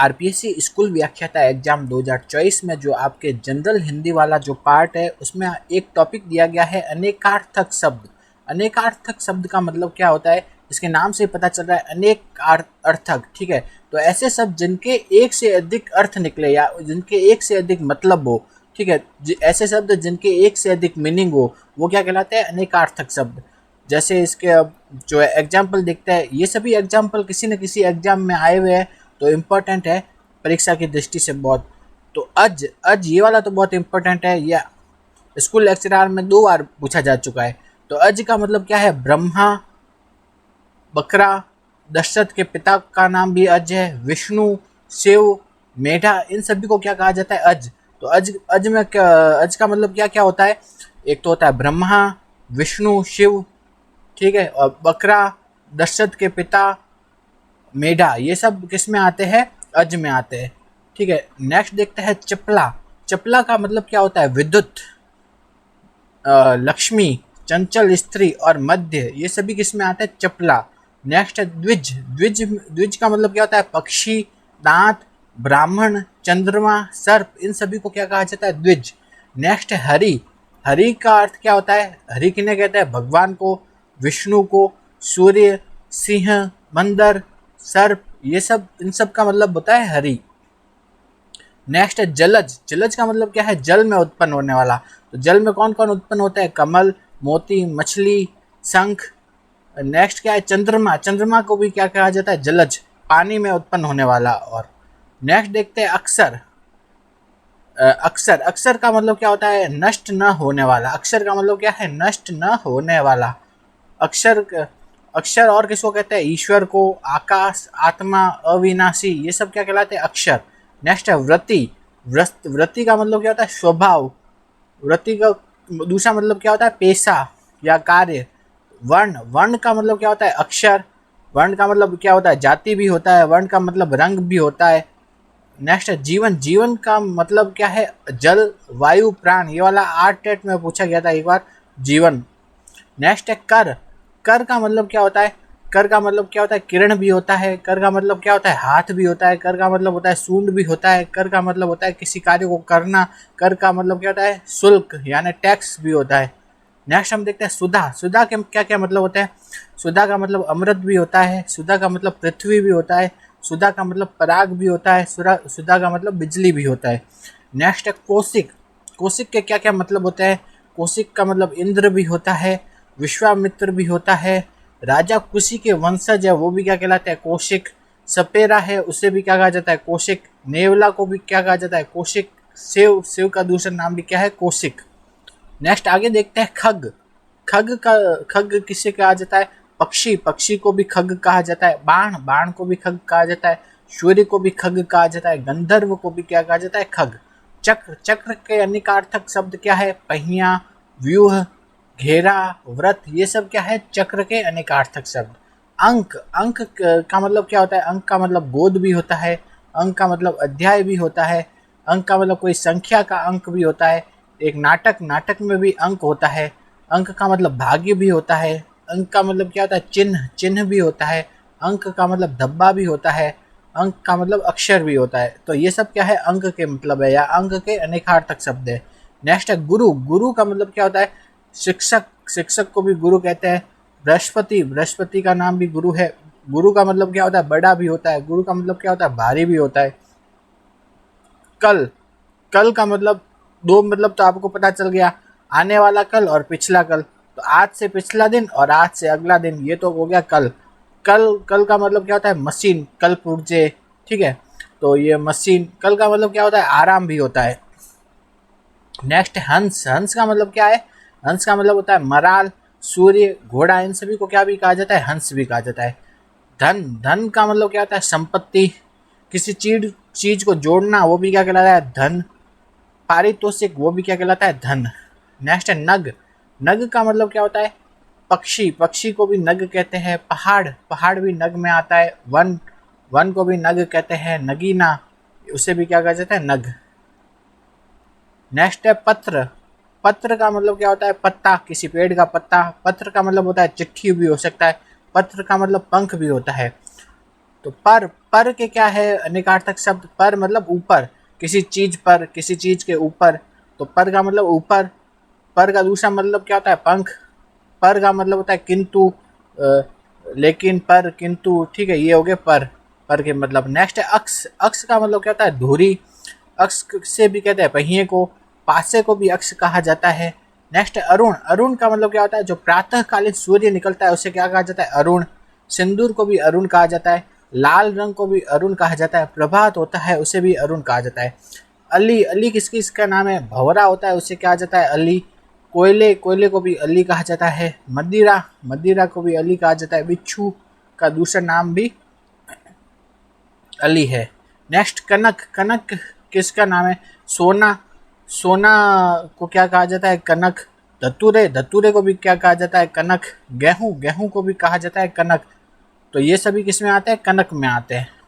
RPSC school व्याख्याता exam 2024 में जो आपके जनरल हिंदी वाला जो पार्ट है उसमें एक टॉपिक दिया गया है अनेकार्थक शब्द। अनेकार्थक शब्द का मतलब क्या होता है, इसके नाम से पता चल रहा है अनेक अर्थक। ठीक है, तो ऐसे शब्द जिनके एक से अधिक अर्थ निकले या जिनके एक से अधिक मतलब हो। ठीक है, ऐसे शब्द जिनके एक से अधिक मीनिंग हो वो क्या कहलाते हैं, अनेकार्थक शब्द। जैसे इसके अब जो एग्जाम्पल देखते हैं, ये सभी एग्जाम्पल किसी न किसी एग्जाम में आए हुए हैं तो इम्पोर्टेंट है परीक्षा की दृष्टि से बहुत। तो अज अज ये वाला तो बहुत इम्पोर्टेंट है, यह स्कूल लेक्चरर में 2 बार पूछा जा चुका है। तो अज का मतलब क्या है, ब्रह्मा, बकरा, दशरथ के पिता का नाम भी अज है, विष्णु, शिव, मेढा, इन सभी को क्या कहा जाता है, अज। तो अज अज में क्या, अज का मतलब क्या क्या होता है, एक तो होता है ब्रह्मा, विष्णु, शिव, ठीक है, और बकरा, दशरथ के पिता, मेढा, ये सब किस में आते हैं, अज में आते हैं। ठीक है, नेक्स्ट देखते हैं चपला। चपला का मतलब क्या होता है, विद्युत, लक्ष्मी, चंचल स्त्री और मध्य, ये सभी किस में आते हैं, चपला। नेक्स्ट है द्विज। द्विज द्विज का मतलब क्या होता है, पक्षी, दांत, ब्राह्मण, चंद्रमा, सर्प, इन सभी को क्या कहा जाता है, द्विज। नेक्स्ट है हरि। हरि का अर्थ क्या होता है, हरि किन्हें कहते हैं, भगवान को, विष्णु को, सूर्य, सिंह, बंदर, सर्प, ये सब, इन सब का मतलब होता है हरि। नेक्स्ट है जलज। जलज का मतलब क्या है, जल में उत्पन्न होने वाला। तो जल में कौन कौन उत्पन्न होता है, कमल, मोती, मछली, शंख। नेक्स्ट क्या है चंद्रमा। चंद्रमा को भी क्या कहा जाता है, जलज, पानी में उत्पन्न होने वाला। और नेक्स्ट देखते हैं अक्षर। अक्षर, अक्षर का मतलब क्या होता है, नष्ट न होने वाला। अक्षर का मतलब क्या है, नष्ट न होने वाला। अक्षर, अक्षर और किसको कहते हैं, ईश्वर को, आकाश, आत्मा, अविनाशी, ये सब क्या कहलाते हैं, अक्षर। नेक्स्ट है व्रति। व्रति का मतलब क्या होता है, स्वभाव। व्रति का दूसरा मतलब क्या होता है, पेशा या कार्य। वर्ण, वर्ण का मतलब क्या होता है, अक्षर। वर्ण का मतलब क्या होता है, जाति भी होता है। वर्ण का मतलब रंग भी होता है। नेक्स्ट है जीवन। जीवन का मतलब क्या है, जल, वायु, प्राण। ये वाला टेट में पूछा गया था एक बार, जीवन। नेक्स्ट है कर। कर का मतलब क्या होता है, कर का मतलब क्या होता है, किरण भी होता है। कर का मतलब क्या होता है, हाथ भी होता है। कर का मतलब होता है सूंड भी होता है। कर का मतलब होता है किसी कार्य को करना। कर का मतलब क्या होता है, शुल्क यानी टैक्स भी होता है। नेक्स्ट हम देखते हैं सुधा। सुधा के क्या क्या मतलब होते हैं, सुधा का मतलब अमृत भी होता है। सुधा का मतलब पृथ्वी भी होता है। सुधा का मतलब पराग भी होता है। सुधा का मतलब बिजली भी होता है। नेक्स्ट है कौशिक। कौशिक के क्या क्या मतलब होते हैं, कौशिक का मतलब इंद्र भी होता है, विश्वामित्र भी होता है, राजा कुशी के वंशज है वो भी क्या कहलाते हैं, कौशिक। सपेरा है उसे भी क्या कहा जाता है, कौशिक। नेवला को भी क्या कहा जाता है, कौशिक। सेव, सेव का दूसरा नाम भी क्या है, कौशिक। नेक्स्ट आगे देखते हैं खग। खग का, खग किसे कहा जाता है, पक्षी। पक्षी को भी खग कहा जाता है। बाण, बाण को भी खग कहा जाता है। सूर्य को भी खग कहा जाता है। गंधर्व को भी क्या कहा जाता है, खग। चक्र, चक्र के अनेकार्थक शब्द क्या है, पहिया, व्यूह, घेरा, व्रत, ये सब क्या है, चक्र के अनेकार्थक शब्द। अंक, अंक का मतलब क्या होता है, अंक का मतलब गोद भी होता है। अंक का मतलब अध्याय भी होता है। अंक का मतलब कोई संख्या का अंक भी होता है। एक नाटक, नाटक में भी अंक होता है। अंक का मतलब भाग्य भी होता है। अंक का मतलब क्या होता है, चिन्ह, चिन्ह भी होता है। अंक का मतलब धब्बा भी होता है। अंक का मतलब अक्षर भी होता है। तो ये सब क्या है, अंक के मतलब है या अंक के अनेकार्थक शब्द है। नेक्स्ट है गुरु। गुरु का मतलब क्या होता है, शिक्षक। शिक्षक को भी गुरु कहते हैं। बृहस्पति, बृहस्पति का नाम भी गुरु है। गुरु का मतलब क्या होता है, बड़ा भी होता है। गुरु का मतलब क्या होता है, भारी भी होता है। कल, कल का मतलब, 2 मतलब तो आपको पता चल गया, आने वाला कल और पिछला कल। तो आज से पिछला दिन और आज से अगला दिन, ये तो हो गया कल। कल, कल का मतलब क्या होता है, मशीन, कल पुर्जे। ठीक है, तो ये मशीन। कल का मतलब क्या होता है, आराम भी होता है। नेक्स्ट हंस। हंस का मतलब क्या है, हंस का मतलब होता है मराल, सूर्य, घोड़ा, इन सभी को क्या भी कहा जाता है, हंस भी कहा जाता है। धन, धन का मतलब क्या होता है, संपत्ति। किसी चीज, चीज को जोड़ना वो भी क्या कहलाता है, धन। पारितोषिक वो भी क्या कहलाता है, धन। नेक्स्ट है नग। नग का मतलब क्या होता है, पक्षी। पक्षी को भी नग कहते हैं। पहाड़, पहाड़ भी नग में आता है। वन, वन को भी नग कहते हैं। नगीना, उसे भी क्या कहा जाता है, नग। नेक्स्ट है पत्र। पत्र का मतलब क्या होता है, पत्ता, किसी पेड़ का पत्ता। पत्र का मतलब होता है चिट्ठी भी हो सकता है। पत्र का मतलब पंख भी होता है। तो पर के क्या है अनेकार्थक शब्द, पर मतलब ऊपर, किसी चीज पर, किसी चीज के ऊपर, तो पर का मतलब ऊपर। पर का दूसरा मतलब क्या होता है, पंख। पर का मतलब होता है किंतु, लेकिन, पर, किंतु, ठीक है, ये हो गए पर के मतलब। नेक्स्ट है अक्ष। अक्ष का मतलब क्या होता है, धुरी। अक्ष से भी कहते हैं पहिए को, पासे को भी अक्ष कहा जाता है। नेक्स्ट है अरुण। अरुण का मतलब क्या होता है, जो प्रातः कालीन सूर्य निकलता है उसे क्या कहा जाता है, अरुण। सिंदूर को भी अरुण कहा जाता है। लाल रंग को भी अरुण कहा जाता है। प्रभात होता है उसे भी अरुण कहा जाता है। अली, अली किसका नाम है, भंवरा होता है उसे क्या जाता है, अली। कोयले, कोयले को भी अली कहा जाता है। मदिरा, मदिरा को भी अली कहा जाता है। बिच्छू का दूसरा नाम भी अली है। नेक्स्ट कनक। कनक किसका नाम है, सोना। सोना को क्या कहा जाता है, कनक। धतूरे, धतूरे को भी क्या कहा जाता है, कनक। गेहूं, गेहूं को भी कहा जाता है कनक। तो ये सभी किस में आते हैं, कनक में आते हैं।